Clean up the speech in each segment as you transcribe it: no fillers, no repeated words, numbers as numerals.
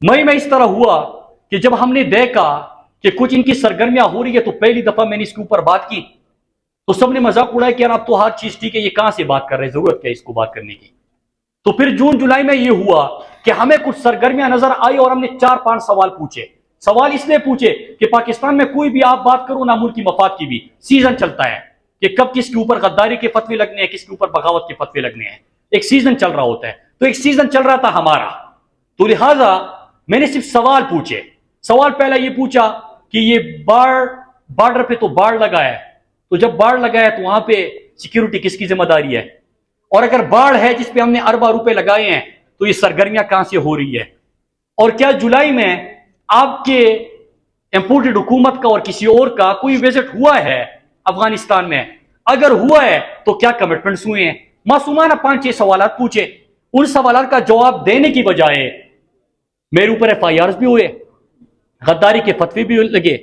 मई में इस तरह हुआ कि जब हमने देखा कि कुछ इनकी सरगर्मियां हो रही है, तो पहली दफा मैंने इसके ऊपर बात की तो सबने मजाक उड़ाया कि यार अब तो हर चीज ठीक है, ये कहां से बात कर रहे हैं, जरूरत क्या है इसको बात करने की। तो फिर जून जुलाई में ये हुआ कि हमें कुछ सरगर्मियां नजर आई और हमने 4-5 सवाल पूछे। सवाल इसलिए पूछे कि पाकिस्तान में कोई भी आप बात करो ना, मुल्की मफाद की भी सीजन चलता है कि कब किसके ऊपर गद्दारी के फतवे लगने हैं, किसके ऊपर बगावत के फतवे लगने हैं, एक सीजन चल रहा होता है। तो एक सीजन चल रहा था हमारा, तो लिहाजा मैंने सिर्फ सवाल पूछे। सवाल पहला ये पूछा कि ये बॉर्डर पे तो बाढ़ लगा है, तो जब बाढ़ लगा है तो वहां पे सिक्योरिटी किसकी जिम्मेदारी है, और अगर बाढ़ है जिसपे हमने अरबा रुपए लगाए हैं तो ये सरगर्मियां कहां से हो रही है, और क्या जुलाई में आपके इंपोर्टेड हुकूमत का और किसी और का कोई विजिट हुआ है अफगानिस्तान में, अगर हुआ है तो क्या कमिटमेंट्स हुए हैं। मासूमाना 5-6 सवाल पूछे। उन सवाल का जवाब देने की बजाय मेरे ऊपर FIRs भी हुए, गद्दारी के फतवे भी लगे।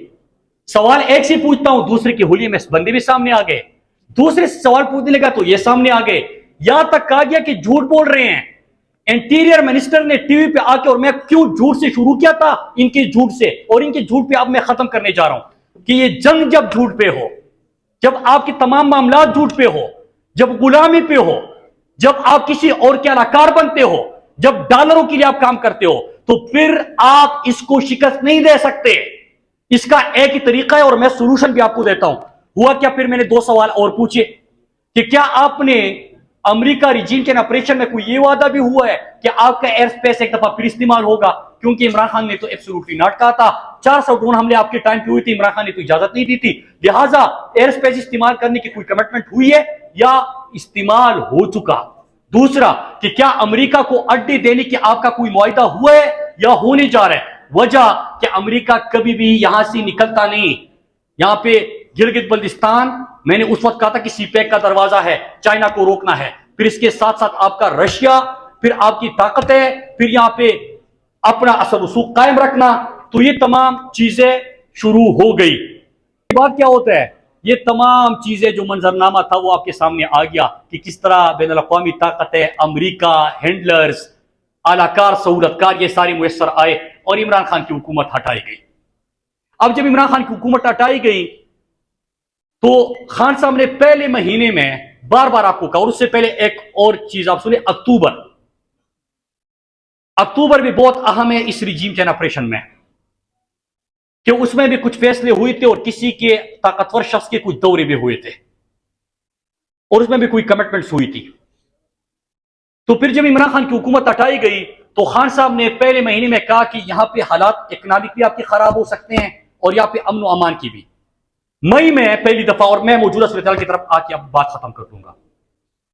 सवाल एक से पूछता हूं, दूसरे के हुलिये में बंदे भी सामने आ गए, दूसरे से सवाल पूछने लगा तो ये सामने आ गए। यहां तक कहा गया कि झूठ बोल रहे हैं। इंटीरियर मिनिस्टर ने टीवी पे आके, और मैं क्यों झूठ से शुरू किया था, इनके झूठ से, और इनके झूठ पे अब मैं खत्म करने जा रहा हूं कि ये जंग जब झूठ पे हो, जब आपके तमाम मामला झूठ पे हो, जब गुलामी पे हो, जब आप किसी और के अलाकार बनते हो, जब डॉलरों के लिए आप काम करते हो, तो फिर आप इसको शिकस्त नहीं दे सकते। इसका एक ही तरीका है और मैं सोल्यूशन भी आपको देता हूं। हुआ क्या, फिर मैंने 2 सवाल और पूछे कि क्या आपने अमेरिका रिजीम के ऑपरेशन में कोई ये वादा भी हुआ है कि आपका एयर स्पेस एक दफा फिर इस्तेमाल होगा, क्योंकि इमरान खान ने तो एब्सोल्युटली नॉट कहा था। 400 ड्रोन हमले आपके टाइम पे हुई थी, इमरान खान ने तो इजाजत नहीं दी थी, लिहाजा एयर स्पेस इस्तेमाल करने की कोई कमिटमेंट हुई है या इस्तेमाल हो चुका। दूसरा कि क्या अमेरिका को अड्डे देने की आपका कोई मुआहदा हुआ है या होने जा रहा है। वजह कि अमेरिका कभी भी यहां से निकलता नहीं। यहां पे गिलगित बल्तिस्तान, मैंने उस वक्त कहा था कि सीपैक का दरवाजा है, चाइना को रोकना है, फिर इसके साथ साथ आपका रशिया, फिर आपकी ताकत है, फिर यहां पे अपना असर रसूख कायम रखना, तो ये तमाम चीजें शुरू हो गई। बात क्या होता है, ये तमाम चीजें जो मंजरनामा था वो आपके सामने आ गया कि किस तरह बैन अल-अक़वामी ताकत है, अमरीका, हैंडलर्स, आलाकार, सहूलतकार, ये सारे मुयस्सर आए और इमरान खान की हुकूमत हटाई गई। अब जब इमरान खान की हुकूमत हटाई गई तो खान साहब ने पहले महीने में बार बार आपको कहा, और उससे पहले एक और चीज आप सुने, अक्टूबर भी बहुत अहम है इस रिजीम के ऑपरेशन में, कि उसमें भी कुछ फैसले हुए थे और किसी के ताकतवर शख्स के कुछ दौरे भी हुए थे और उसमें भी कोई कमिटमेंट्स हुई थी। तो फिर जब इमरान खान की हुकूमत हटाई गई तो खान साहब ने पहले महीने में कहा कि यहां पे हालात इकनॉमिक भी आपके खराब हो सकते हैं और यहां पे अमन व अमान की भी। मई में पहली दफा, और मैं मौजूदा सूरत की तरफ आके अब बात खत्म कर दूंगा।